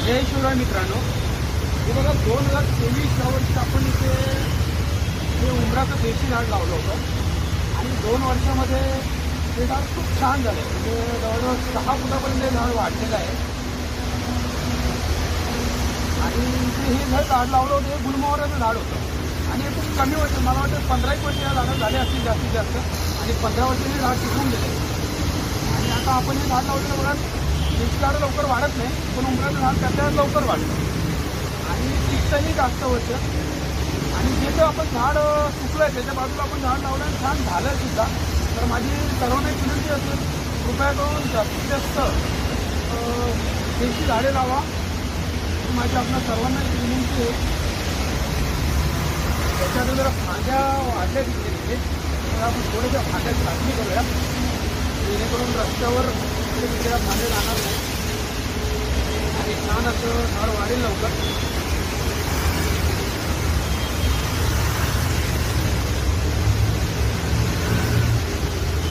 जय शिवराय मित्रांनो, हे बघा 2023 या वर्षी आपण इथे हे उंबराचं देशी झाड लावलं होतं आणि 2 वर्षामध्ये ते झाड खूप छान झालं. म्हणजे जवळजवळ 6 फुटापर्यंत हे झाड वाढलेलं आहे. आणि इथे हे झाड लावलं होतं हे गुलमोहराचं झाड होतं आणि हे खूप कमी वर्ष, मला वाटतं 15 वर्ष या झाडात झाले असतील जास्तीत जास्त, आणि 15 वर्षांनी हे झाड टिकून गेले. आणि आता आपण हे झाड लावलेलं बघा, देशी झाडं लवकर वाढत नाही, पण उंबराचं झाड त्याच्यात लवकर वाढतं आणि टिकतंही जास्त वर्ष. आणि जे जे आपण झाड सुकलं आहे त्याच्या बाजूला आपण झाड लावलं आणि छान झालं सुद्धा. तर माझी सर्वांना एक विनंती असेल, कृपया करून जास्तीत जास्त देशी झाडे लावा. माझी आपल्या सर्वांना एक विनंती आहे. त्याच्यात जरा फांद्या वाढल्या तिथे तर आपण थोड्याशा फांद्या छाटणी करूया, जेणेकरून रस्त्यावर तिथे फांदे जाणार नाही आणि छान असं झाड वाढेल लवकर.